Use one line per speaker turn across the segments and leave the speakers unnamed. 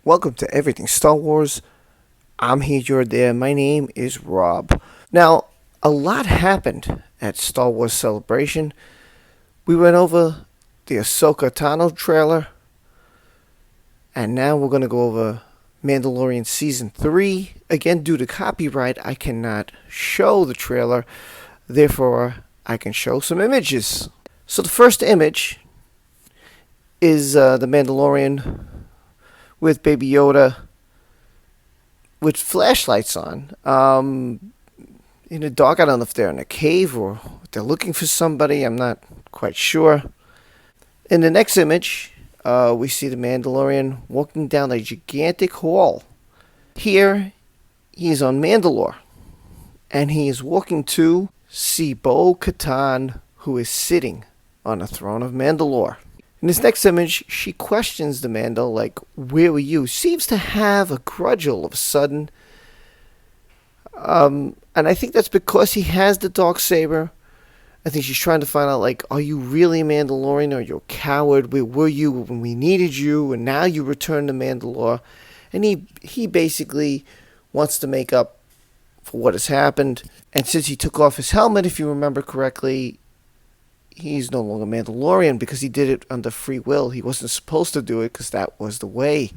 Welcome to Everything Star Wars. I'm here, you're there. My name is Rob. Now, a lot happened at Star Wars Celebration. We went over the Ahsoka Tano trailer, and now we're going to go over Mandalorian Season 3. Again, due to copyright, I cannot show the trailer. Therefore, I can show some images. So the first image is the Mandalorian with Baby Yoda with flashlights on. In the dark, I don't know if they're in a cave or if they're looking for somebody. I'm not quite sure. In the next image, we see the Mandalorian walking down a gigantic hall. Here, he is on Mandalore, and he is walking to see Bo-Katan, who is sitting on the throne of Mandalore. In this next image, she questions the Mando, like, where were you? Seems to have a grudge all of a sudden. And I think that's because he has the Darksaber. I think she's trying to find out, like, are you really a Mandalorian, or you're a coward? Where were you when we needed you, and now you return to Mandalore? And he basically wants to make up for what has happened. And since he took off his helmet, if you remember correctly, he's no longer Mandalorian because he did it under free will. He wasn't supposed to do it because that was the way.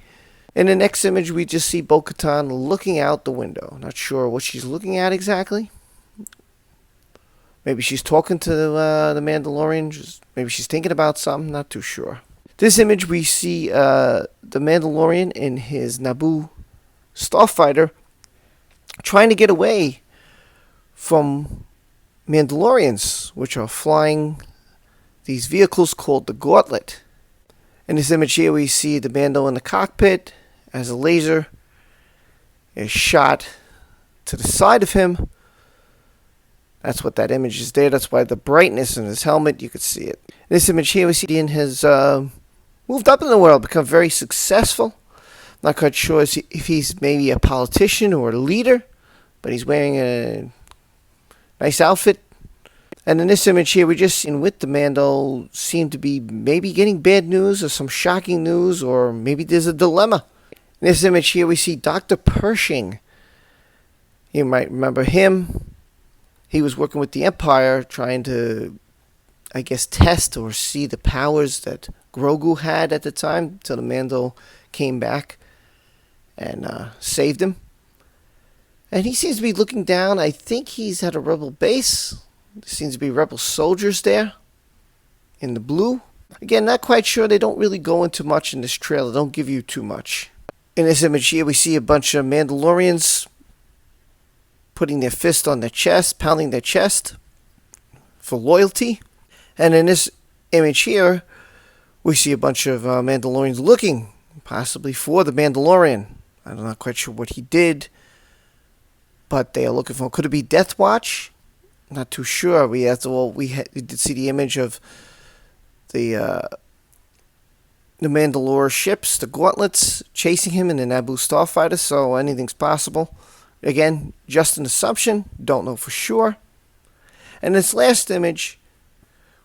In the next image, we just see Bo-Katan looking out the window. Not sure what she's looking at exactly. Maybe she's talking to the Mandalorian. Maybe she's thinking about something. Not too sure. This image, we see the Mandalorian in his Naboo starfighter trying to get away from Mandalorians, which are flying these vehicles called the Gauntlet. In this image here, we see the Mando in the cockpit as a laser is shot to the side of him. That's what that image is there. That's why the brightness in his helmet, you could see it. In this image here, we see Ian has moved up in the world, become very successful. Not quite sure if he's maybe a politician or a leader, but he's wearing a nice outfit. And in this image here, we just seen with the Mando seem to be maybe getting bad news or some shocking news, or maybe there's a dilemma. In this image here, we see Dr. Pershing. You might remember him. He was working with the Empire, trying to, I guess, test or see the powers that Grogu had at the time, till the Mando came back and saved him. And he seems to be looking down. I think he's at a rebel base. There seems to be rebel soldiers there in the blue. Again, not quite sure. They don't really go into much in this trailer. They don't give you too much. In this image here, we see a bunch of Mandalorians putting their fist on their chest, pounding their chest for loyalty. And in this image here, we see a bunch of Mandalorians looking possibly for the Mandalorian. I'm not quite sure what he did, but they are looking for him. Could it be Death Watch? Not too sure. We did see the image of the Mandalore ships, the Gauntlets, chasing him in the Naboo starfighter, so anything's possible. Again, just an assumption. Don't know for sure. And this last image,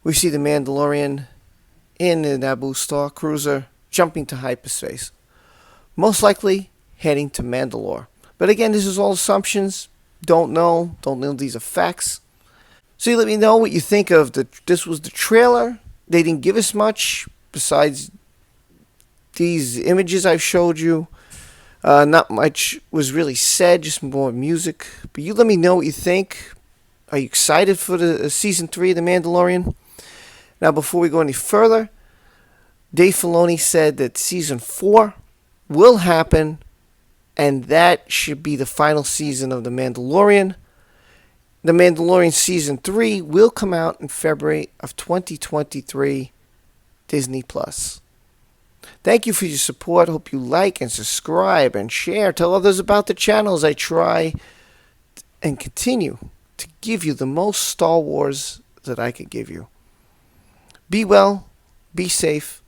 we see the Mandalorian in the Naboo star cruiser jumping to hyperspace. Most likely heading to Mandalore. But again, this is all assumptions. Don't know these are facts. So you let me know what you think of this was the trailer. They didn't give us much besides these images I've showed you. Not much was really said, just more music. But you let me know what you think. Are you excited for the Season 3 of The Mandalorian? Now, before we go any further, Dave Filoni said that Season 4 will happen, and that should be the final season of The Mandalorian. The Mandalorian Season 3 will come out in February of 2023, Disney+. Thank you for your support. Hope you like and subscribe and share. Tell others about the channels. I try and continue to give you the most Star Wars that I could give you. Be well, be safe,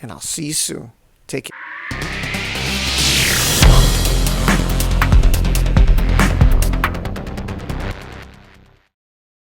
and I'll see you soon. Take care.